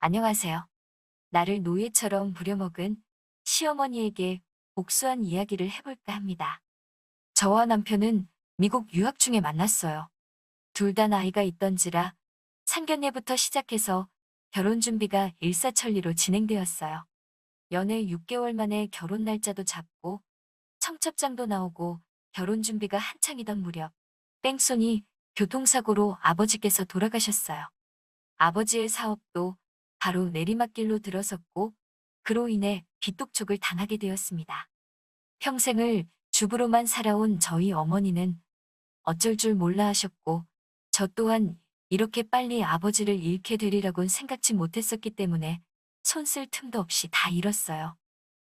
안녕하세요. 나를 노예처럼 부려먹은 시어머니에게 복수한 이야기를 해볼까 합니다. 저와 남편은 미국 유학 중에 만났어요. 둘 다 나이가 있던지라 상견례부터 시작해서 결혼 준비가 일사천리로 진행되었어요. 연애 6개월 만에 결혼 날짜도 잡고 청첩장도 나오고 결혼 준비가 한창이던 무렵 뺑소니 교통사고로 아버지께서 돌아가셨어요. 아버지의 사업도 바로 내리막길로 들어섰고 그로 인해 빚독촉을 당하게 되었습니다. 평생을 주부로만 살아온 저희 어머니는 어쩔 줄 몰라 하셨고 저 또한 이렇게 빨리 아버지를 잃게 되리라고는 생각지 못했었기 때문에 손쓸 틈도 없이 다 잃었어요.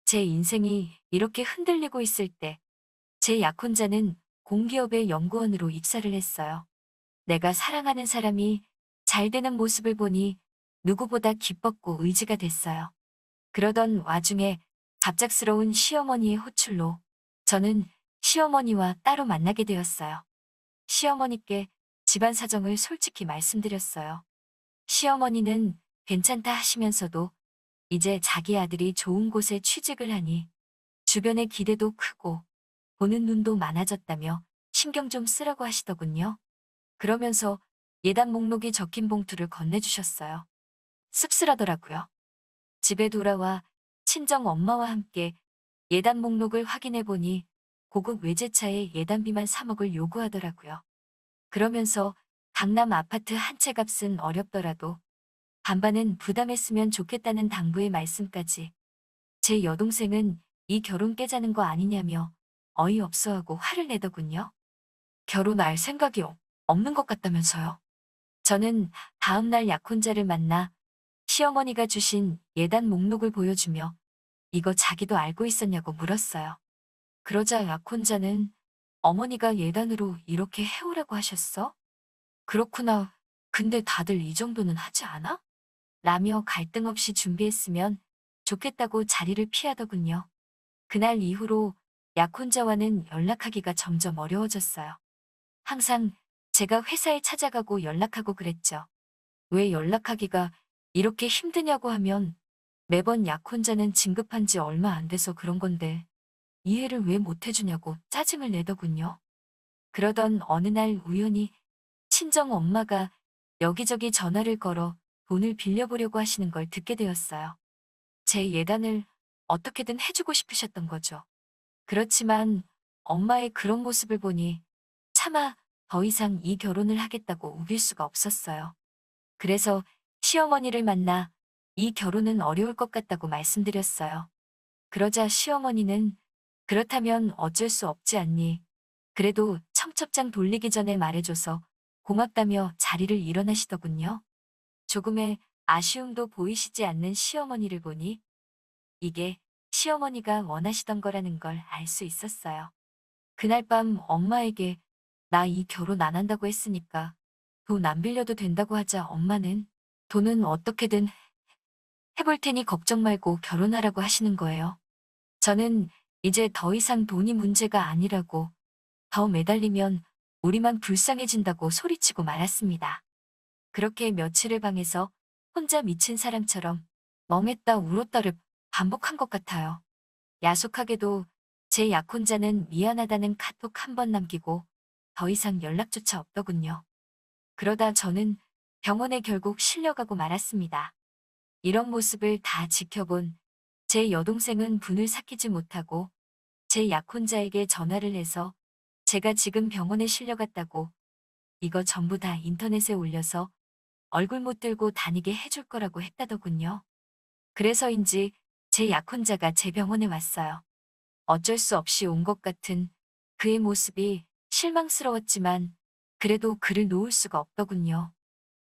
제 인생이 이렇게 흔들리고 있을 때 제 약혼자는 공기업의 연구원으로 입사를 했어요. 내가 사랑하는 사람이 잘 되는 모습을 보니 누구보다 기뻤고 의지가 됐어요. 그러던 와중에 갑작스러운 시어머니의 호출로 저는 시어머니와 따로 만나게 되었어요. 시어머니께 집안 사정을 솔직히 말씀드렸어요. 시어머니는 괜찮다 하시면서도 이제 자기 아들이 좋은 곳에 취직을 하니 주변의 기대도 크고 보는 눈도 많아졌다며 신경 좀 쓰라고 하시더군요. 그러면서 예단 목록이 적힌 봉투를 건네주셨어요. 씁쓸하더라고요. 집에 돌아와 친정 엄마와 함께 예단 목록을 확인해 보니 고급 외제차에 예단비만 3억을 요구하더라고요. 그러면서 강남 아파트 한 채 값은 어렵더라도 반반은 부담했으면 좋겠다는 당부의 말씀까지. 제 여동생은 이 결혼 깨자는 거 아니냐며 어이없어하고 화를 내더군요. 결혼할 생각이 없는 것 같다면서요. 저는 다음날 약혼자를 만나 시어머니가 주신 예단 목록을 보여주며 이거 자기도 알고 있었냐고 물었어요. 그러자 약혼자는 어머니가 예단으로 이렇게 해오라고 하셨어? 그렇구나. 근데 다들 이 정도는 하지 않아? 라며 갈등 없이 준비했으면 좋겠다고 자리를 피하더군요. 그날 이후로 약혼자와는 연락하기가 점점 어려워졌어요. 항상 제가 회사에 찾아가고 연락하고 그랬죠. 왜 연락하기가 이렇게 힘드냐고 하면 매번 약혼자는 진급한 지 얼마 안 돼서 그런 건데 이해를 왜 못 해주냐고 짜증을 내더군요. 그러던 어느 날 우연히 친정 엄마가 여기저기 전화를 걸어 돈을 빌려보려고 하시는 걸 듣게 되었어요. 제 예단을 어떻게든 해주고 싶으셨던 거죠. 그렇지만 엄마의 그런 모습을 보니 차마 더 이상 이 결혼을 하겠다고 우길 수가 없었어요. 그래서 시어머니를 만나 이 결혼은 어려울 것 같다고 말씀드렸어요. 그러자 시어머니는 그렇다면 어쩔 수 없지 않니? 그래도 청첩장 돌리기 전에 말해줘서 고맙다며 자리를 일어나시더군요. 조금의 아쉬움도 보이시지 않는 시어머니를 보니 이게 시어머니가 원하시던 거라는 걸 알 수 있었어요. 그날 밤 엄마에게 나 이 결혼 안 한다고 했으니까 돈 안 빌려도 된다고 하자 엄마는 돈은 어떻게든 해볼 테니 걱정 말고 결혼하라고 하시는 거예요. 저는 이제 더 이상 돈이 문제가 아니라고 더 매달리면 우리만 불쌍해진다고 소리치고 말았습니다. 그렇게 며칠을 방에서 혼자 미친 사람처럼 멍했다 울었다를 반복한 것 같아요. 야속하게도 제 약혼자는 미안하다는 카톡 한 번 남기고 더 이상 연락조차 없더군요. 그러다 저는 병원에 결국 실려가고 말았습니다. 이런 모습을 다 지켜본 제 여동생은 분을 삭히지 못하고 제 약혼자에게 전화를 해서 제가 지금 병원에 실려갔다고 이거 전부 다 인터넷에 올려서 얼굴 못 들고 다니게 해줄 거라고 했다더군요. 그래서인지 제 약혼자가 제 병원에 왔어요. 어쩔 수 없이 온 것 같은 그의 모습이 실망스러웠지만 그래도 그를 놓을 수가 없더군요.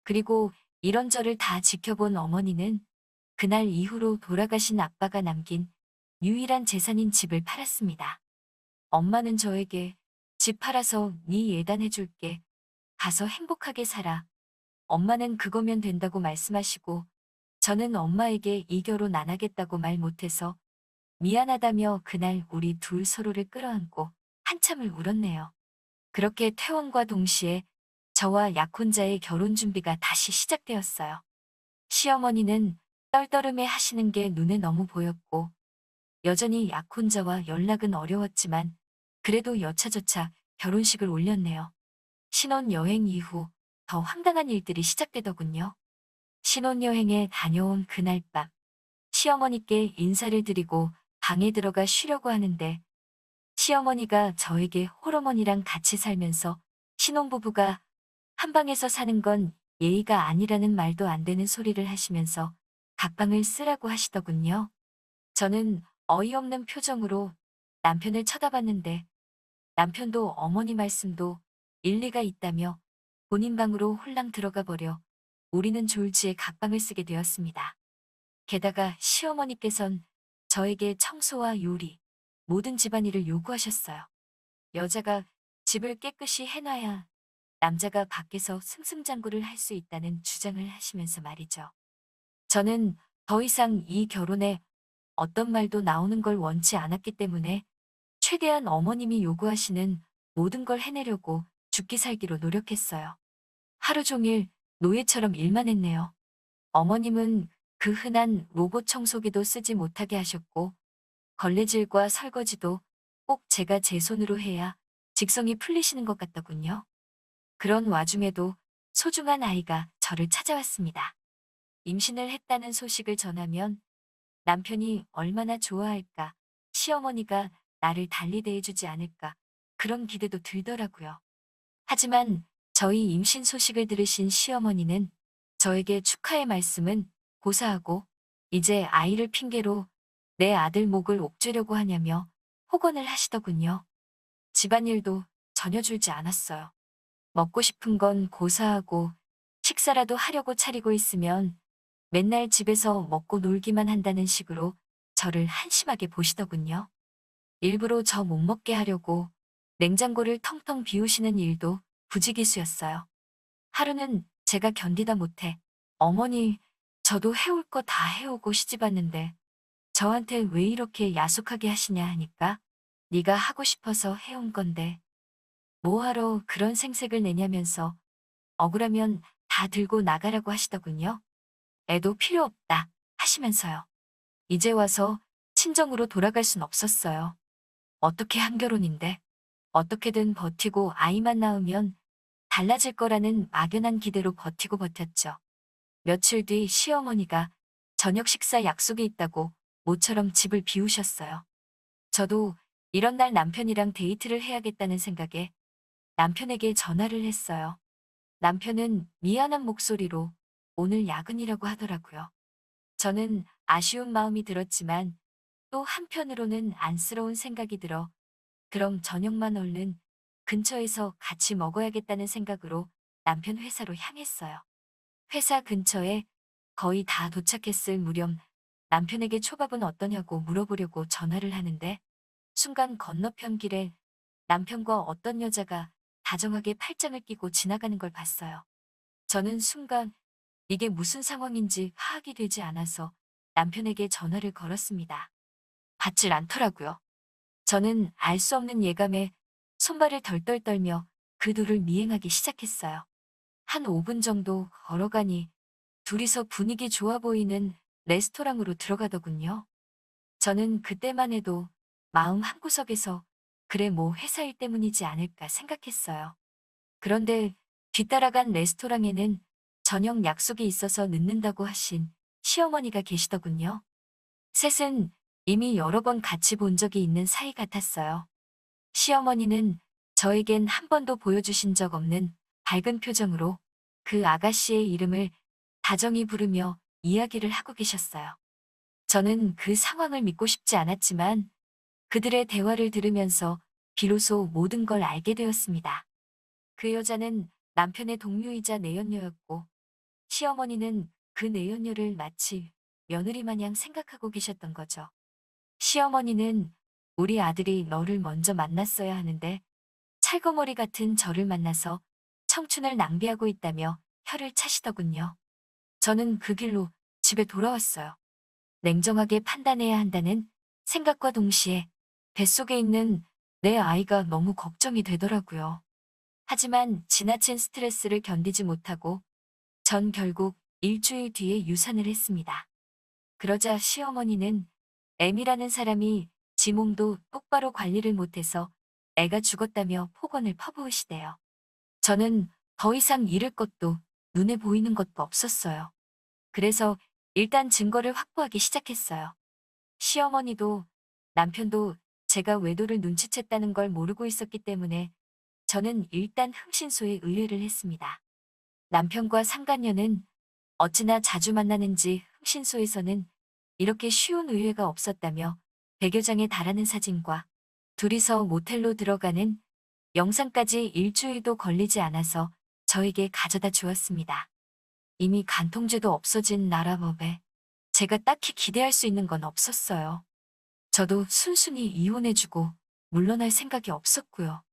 그리고 이런저를 다 지켜본 어머니는 그날 이후로 돌아가신 아빠가 남긴 유일한 재산인 집을 팔았습니다. 엄마는 저에게 집 팔아서 네 예단해 줄게. 가서 행복하게 살아. 엄마는 그거면 된다고 말씀하시고 저는 엄마에게 이 결혼 안 하겠다고 말 못해서 미안하다며 그날 우리 둘 서로를 끌어안고 한참을 울었네요. 그렇게 퇴원과 동시에 저와 약혼자의 결혼 준비가 다시 시작되었어요. 시어머니는 떨떠름해 하시는 게 눈에 너무 보였고 여전히 약혼자와 연락은 어려웠지만 그래도 여차저차 결혼식을 올렸네요. 신혼여행 이후 더 황당한 일들이 시작되더군요. 신혼여행에 다녀온 그날 밤 시어머니께 인사를 드리고 방에 들어가 쉬려고 하는데 시어머니가 저에게 홀어머니랑 같이 살면서 신혼부부가 한 방에서 사는 건 예의가 아니라는 말도 안 되는 소리를 하시면서 각방을 쓰라고 하시더군요. 저는 어이없는 표정으로 남편을 쳐다봤는데 남편도 어머니 말씀도 일리가 있다며 본인 방으로 홀랑 들어가 버려 우리는 졸지에 각방을 쓰게 되었습니다. 게다가 시어머니께선 저에게 청소와 요리, 모든 집안일을 요구하셨어요. 여자가 집을 깨끗이 해놔야 남자가 밖에서 승승장구를 할 수 있다는 주장을 하시면서 말이죠. 저는 더 이상 이 결혼에 어떤 말도 나오는 걸 원치 않았기 때문에 최대한 어머님이 요구하시는 모든 걸 해내려고 죽기 살기로 노력했어요. 하루 종일 노예처럼 일만 했네요. 어머님은 그 흔한 로봇 청소기도 쓰지 못하게 하셨고 걸레질과 설거지도 꼭 제가 제 손으로 해야 직성이 풀리시는 것 같더군요. 그런 와중에도 소중한 아이가 저를 찾아왔습니다. 임신을 했다는 소식을 전하면 남편이 얼마나 좋아할까, 시어머니가 나를 달리 대해주지 않을까, 그런 기대도 들더라고요. 하지만 저희 임신 소식을 들으신 시어머니는 저에게 축하의 말씀은 고사하고 이제 아이를 핑계로 내 아들 목을 옥죄려고 하냐며 호건을 하시더군요. 집안일도 전혀 줄지 않았어요. 먹고 싶은 건 고사하고 식사라도 하려고 차리고 있으면 맨날 집에서 먹고 놀기만 한다는 식으로 저를 한심하게 보시더군요. 일부러 저 못 먹게 하려고 냉장고를 텅텅 비우시는 일도 부지기수였어요. 하루는 제가 견디다 못해 어머니, 저도 해올 거 다 해오고 시집 왔는데 저한테 왜 이렇게 야속하게 하시냐 하니까 네가 하고 싶어서 해온 건데 뭐하러 그런 생색을 내냐면서 억울하면 다 들고 나가라고 하시더군요. 애도 필요 없다 하시면서요. 이제 와서 친정으로 돌아갈 순 없었어요. 어떻게 한결혼인데 어떻게든 버티고 아이만 낳으면 달라질 거라는 막연한 기대로 버티고 버텼죠. 며칠 뒤 시어머니가 저녁 식사 약속이 있다고 모처럼 집을 비우셨어요. 저도 이런 날 남편이랑 데이트를 해야겠다는 생각에 남편에게 전화를 했어요. 남편은 미안한 목소리로 오늘 야근이라고 하더라고요. 저는 아쉬운 마음이 들었지만 또 한편으로는 안쓰러운 생각이 들어 그럼 저녁만 얼른 근처에서 같이 먹어야겠다는 생각으로 남편 회사로 향했어요. 회사 근처에 거의 다 도착했을 무렵 남편에게 초밥은 어떠냐고 물어보려고 전화를 하는데 순간 건너편 길에 남편과 어떤 여자가 다정하게 팔짱을 끼고 지나가는 걸 봤어요. 저는 순간 이게 무슨 상황인지 파악이 되지 않아서 남편에게 전화를 걸었습니다. 받질 않더라고요. 저는 알 수 없는 예감에 손발을 덜덜 떨며 그 둘을 미행하기 시작했어요. 한 5분 정도 걸어가니 둘이서 분위기 좋아 보이는 레스토랑으로 들어가더군요. 저는 그때만 해도 마음 한구석에서 그래 뭐 회사 일 때문이지 않을까 생각했어요. 그런데 뒤따라간 레스토랑에는 저녁 약속이 있어서 늦는다고 하신 시어머니가 계시더군요. 셋은 이미 여러 번 같이 본 적이 있는 사이 같았어요. 시어머니는 저에겐 한 번도 보여주신 적 없는 밝은 표정으로 그 아가씨의 이름을 다정히 부르며 이야기를 하고 계셨어요. 저는 그 상황을 믿고 싶지 않았지만 그들의 대화를 들으면서 비로소 모든 걸 알게 되었습니다. 그 여자는 남편의 동료이자 내연녀였고 시어머니는 그 내연녀를 마치 며느리 마냥 생각하고 계셨던 거죠. 시어머니는 우리 아들이 너를 먼저 만났어야 하는데 찰거머리 같은 저를 만나서 청춘을 낭비하고 있다며 혀를 차시더군요. 저는 그 길로 집에 돌아왔어요. 냉정하게 판단해야 한다는 생각과 동시에 뱃속에 있는 내 아이가 너무 걱정이 되더라고요. 하지만 지나친 스트레스를 견디지 못하고 전 결국 일주일 뒤에 유산을 했습니다. 그러자 시어머니는 M이라는 사람이 지 몸도 똑바로 관리를 못해서 애가 죽었다며 폭언을 퍼부으시대요. 저는 더 이상 잃을 것도 눈에 보이는 것도 없었어요. 그래서 일단 증거를 확보하기 시작했어요. 시어머니도 남편도 제가 외도를 눈치챘다는 걸 모르고 있었기 때문에 저는 일단 흥신소에 의뢰를 했습니다. 남편과 상간녀는 어찌나 자주 만나는지 흥신소에서는 이렇게 쉬운 의뢰가 없었다며 100여 장에 달하는 사진과 둘이서 모텔로 들어가는 영상까지 일주일도 걸리지 않아서 저에게 가져다 주었습니다. 이미 간통죄도 없어진 나라법에 제가 딱히 기대할 수 있는 건 없었어요. 저도 순순히 이혼해주고 물러날 생각이 없었고요.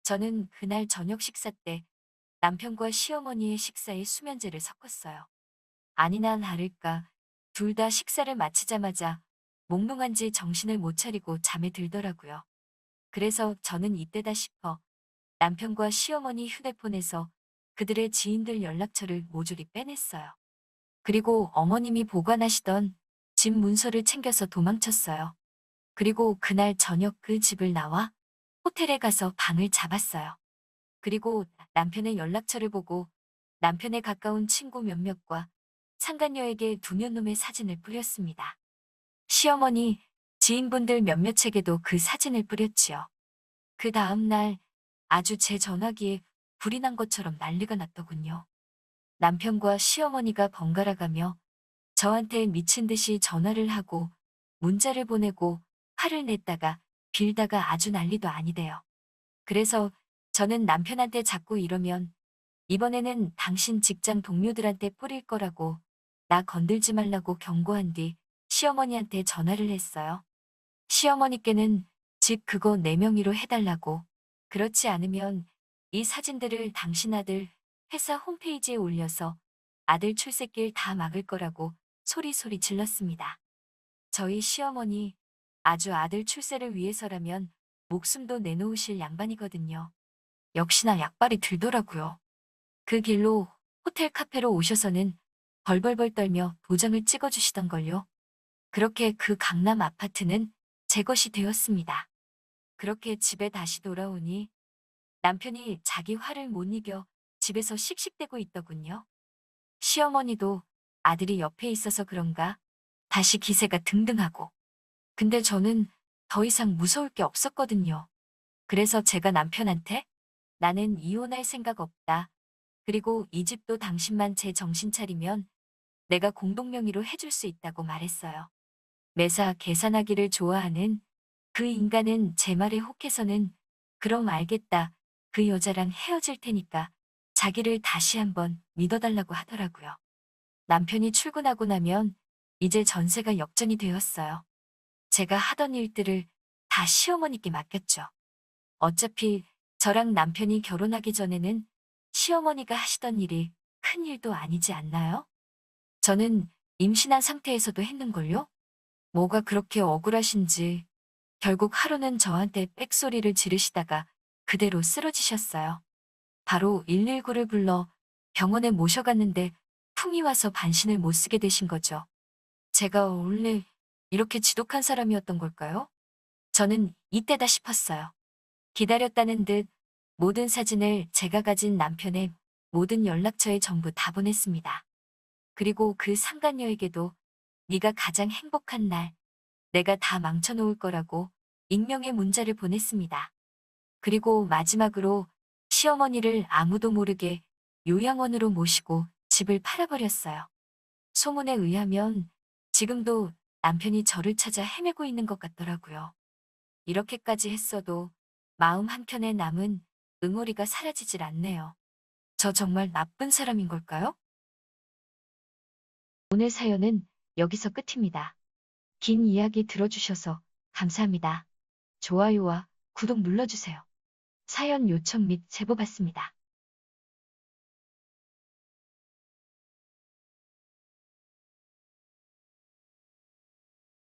저는 그날 저녁 식사 때 남편과 시어머니의 식사에 수면제를 섞었어요. 아니나 다를까 둘 다 식사를 마치자마자 몽롱한지 정신을 못 차리고 잠에 들더라고요. 그래서 저는 이때다 싶어 남편과 시어머니 휴대폰에서 그들의 지인들 연락처를 모조리 빼냈어요. 그리고 어머님이 보관하시던 집 문서를 챙겨서 도망쳤어요. 그리고 그날 저녁 그 집을 나와 호텔에 가서 방을 잡았어요. 그리고 남편의 연락처를 보고 남편의 가까운 친구 몇몇과 상간녀에게 두면놈의 사진을 뿌렸습니다. 시어머니, 지인분들 몇몇에게도 그 사진을 뿌렸지요. 그 다음 날 아주 제 전화기에 불이 난 것처럼 난리가 났더군요. 남편과 시어머니가 번갈아 가며 저한테 미친 듯이 전화를 하고 문자를 보내고 화를 냈다가 빌다가 아주 난리도 아니대요. 그래서 저는 남편한테 자꾸 이러면 이번에는 당신 직장 동료들한테 뿌릴 거라고 나 건들지 말라고 경고한 뒤 시어머니한테 전화를 했어요. 시어머니께는 집 그거 내 명의로 해달라고, 그렇지 않으면 이 사진들을 당신 아들 회사 홈페이지에 올려서 아들 출세길 다 막을 거라고 소리소리 질렀습니다. 저희 시어머니 아주 아들 출세를 위해서라면 목숨도 내놓으실 양반이거든요. 역시나 약발이 들더라고요. 그 길로 호텔 카페로 오셔서는 벌벌벌 떨며 도장을 찍어주시던걸요. 그렇게 그 강남 아파트는 제 것이 되었습니다. 그렇게 집에 다시 돌아오니 남편이 자기 화를 못 이겨 집에서 씩씩대고 있더군요. 시어머니도 아들이 옆에 있어서 그런가 다시 기세가 등등하고. 근데 저는 더 이상 무서울 게 없었거든요. 그래서 제가 남편한테 나는 이혼할 생각 없다. 그리고 이 집도 당신만 제 정신 차리면 내가 공동명의로 해줄 수 있다고 말했어요. 매사 계산하기를 좋아하는 그 인간은 제 말에 혹해서는 그럼 알겠다. 그 여자랑 헤어질 테니까 자기를 다시 한번 믿어달라고 하더라고요. 남편이 출근하고 나면 이제 전세가 역전이 되었어요. 제가 하던 일들을 다 시어머니께 맡겼죠. 어차피 저랑 남편이 결혼하기 전에는 시어머니가 하시던 일이 큰 일도 아니지 않나요? 저는 임신한 상태에서도 했는걸요? 뭐가 그렇게 억울하신지 결국 하루는 저한테 빽소리를 지르시다가 그대로 쓰러지셨어요. 바로 119를 불러 병원에 모셔갔는데 풍이 와서 반신을 못 쓰게 되신 거죠. 제가 원래 이렇게 지독한 사람이었던 걸까요? 저는 이때다 싶었어요. 기다렸다는 듯 모든 사진을 제가 가진 남편의 모든 연락처에 전부 다 보냈습니다. 그리고 그 상간녀에게도 네가 가장 행복한 날 내가 다 망쳐놓을 거라고 익명의 문자를 보냈습니다. 그리고 마지막으로 시어머니를 아무도 모르게 요양원으로 모시고 집을 팔아버렸어요. 소문에 의하면 지금도 남편이 저를 찾아 헤매고 있는 것 같더라고요. 이렇게까지 했어도 마음 한켠에 남은 응어리가 사라지질 않네요. 저 정말 나쁜 사람인 걸까요? 오늘 사연은 여기서 끝입니다. 긴 이야기 들어주셔서 감사합니다. 좋아요와 구독 눌러주세요. 사연 요청 및 제보 받습니다.